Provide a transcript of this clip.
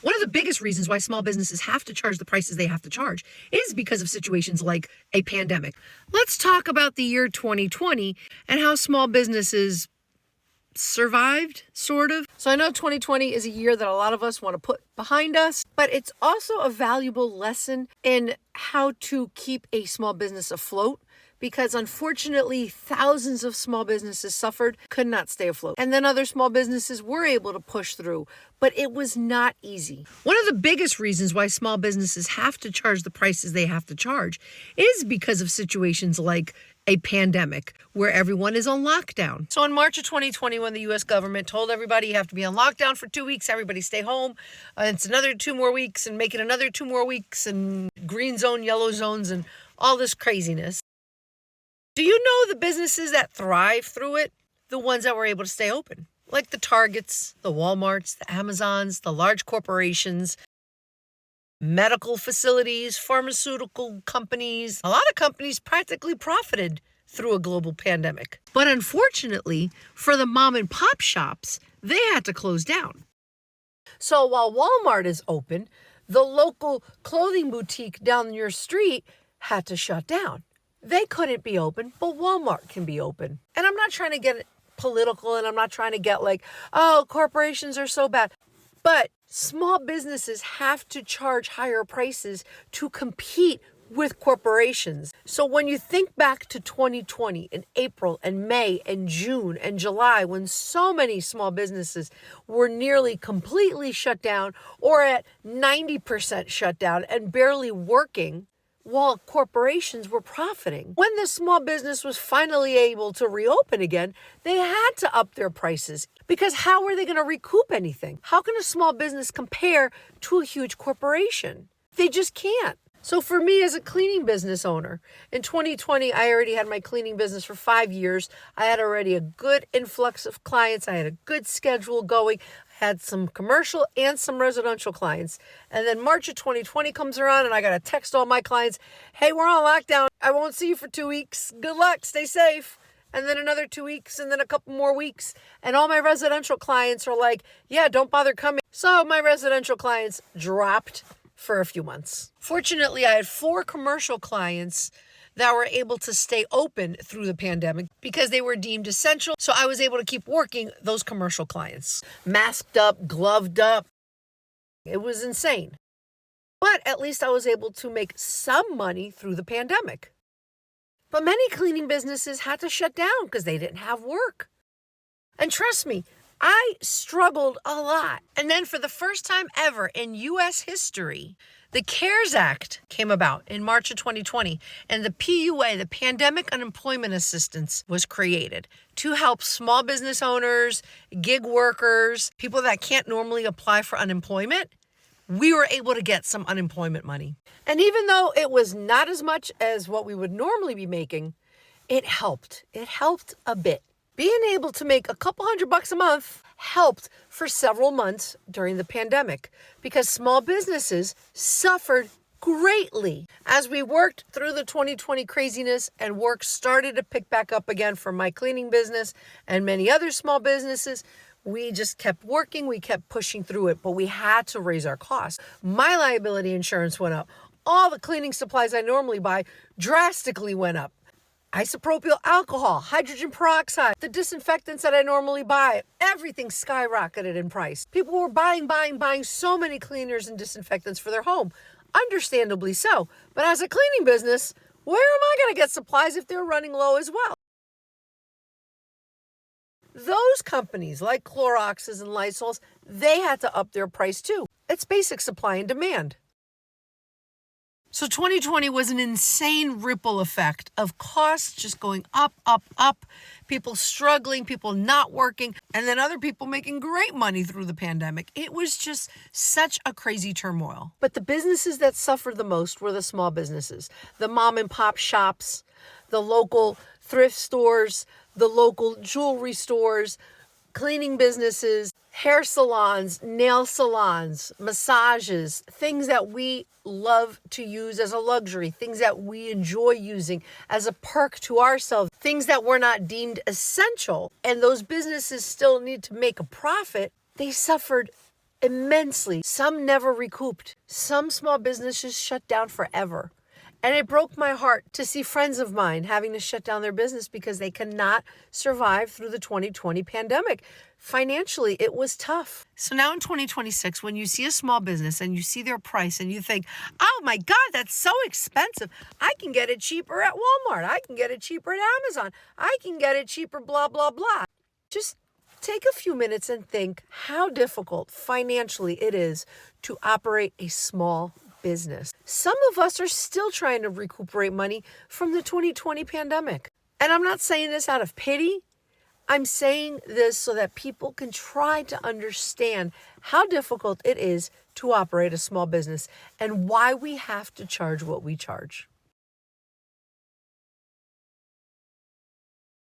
One of the biggest reasons why small businesses have to charge the prices they have to charge is because of situations like a pandemic. Let's talk about the year 2020 and how small businesses survived, sort of. So I know 2020 is a year that a lot of us want to put behind us, but it's also a valuable lesson in how to keep a small business afloat, because unfortunately, thousands of small businesses suffered, could not stay afloat. And then other small businesses were able to push through, but it was not easy. One of the biggest reasons why small businesses have to charge the prices they have to charge is because of situations like a pandemic where everyone is on lockdown. So in March of 2020, when the U.S. government told everybody you have to be on lockdown for 2 weeks, everybody stay home. It's another 2 more weeks and make it another 2 more weeks and green zone, yellow zones and all this craziness. Do you know the businesses that thrive through it? The ones that were able to stay open, like the Targets, the Walmarts, the Amazons, the large corporations, medical facilities, pharmaceutical companies. A lot of companies practically profited through a global pandemic. But unfortunately, for the mom and pop shops, they had to close down. So while Walmart is open, the local clothing boutique down your street had to shut down. They couldn't be open, but Walmart can be open. And I'm not trying to get political, and I'm not trying to get like, oh, corporations are so bad. But small businesses have to charge higher prices to compete with corporations. So when you think back to 2020 in April and May and June and July, when so many small businesses were nearly completely shut down or at 90% shut down and barely working, while corporations were profiting. When the small business was finally able to reopen again, they had to up their prices, because how are they going to recoup anything? How can a small business compare to a huge corporation? They just can't. So for me as a cleaning business owner, in 2020, I already had my cleaning business for 5 years. I had already a good influx of clients. I had a good schedule going. Had some commercial and some residential clients. And then March of 2020 comes around and I got to text all my clients, hey, we're on lockdown. I won't see you for 2 weeks. Good luck. Stay safe. And then another 2 weeks and then a couple more weeks. And all my residential clients are like, yeah, don't bother coming. So my residential clients dropped for a few months. Fortunately, I had 4 commercial clients that were able to stay open through the pandemic because they were deemed essential. So I was able to keep working those commercial clients. Masked up, gloved up. It was insane. But at least I was able to make some money through the pandemic. But many cleaning businesses had to shut down because they didn't have work. And trust me, I struggled a lot. And then for the first time ever in U.S. history, the CARES Act came about in March of 2020, and the PUA, the Pandemic Unemployment Assistance, was created to help small business owners, gig workers, people that can't normally apply for unemployment. We were able to get some unemployment money. And even though it was not as much as what we would normally be making, it helped. It helped a bit. Being able to make a couple $100 a month helped for several months during the pandemic because small businesses suffered greatly. As we worked through the 2020 craziness and work started to pick back up again for my cleaning business and many other small businesses, we just kept working, we kept pushing through it, but we had to raise our costs. My liability insurance went up. All the cleaning supplies I normally buy drastically went up. Isopropyl alcohol, hydrogen peroxide, the disinfectants that I normally buy, everything skyrocketed in price. People were buying so many cleaners and disinfectants for their home. Understandably so. But as a cleaning business, where am I going to get supplies if they're running low as well? Those companies like Clorox's and Lysol's, they had to up their price too. It's basic supply and demand. So 2020 was an insane ripple effect of costs just going up, people struggling, people not working, and then other people making great money through the pandemic. It was just such a crazy turmoil. But the businesses that suffered the most were the small businesses, the mom and pop shops, the local thrift stores, the local jewelry stores, cleaning businesses, hair salons, nail salons, massages, things that we love to use as a luxury, things that we enjoy using as a perk to ourselves, things that were not deemed essential, and those businesses still need to make a profit. They suffered immensely. Some never recouped. Some small businesses shut down forever. And it broke my heart to see friends of mine having to shut down their business because they cannot survive through the 2020 pandemic. Financially, it was tough. So now in 2026, when you see a small business and you see their price and you think, oh my God, that's so expensive. I can get it cheaper at Walmart. I can get it cheaper at Amazon. I can get it cheaper, blah, blah, blah. Just take a few minutes and think how difficult financially it is to operate a small business. Some of us are still trying to recuperate money from the 2020 pandemic. And I'm not saying this out of pity. I'm saying this so that people can try to understand how difficult it is to operate a small business and why we have to charge what we charge.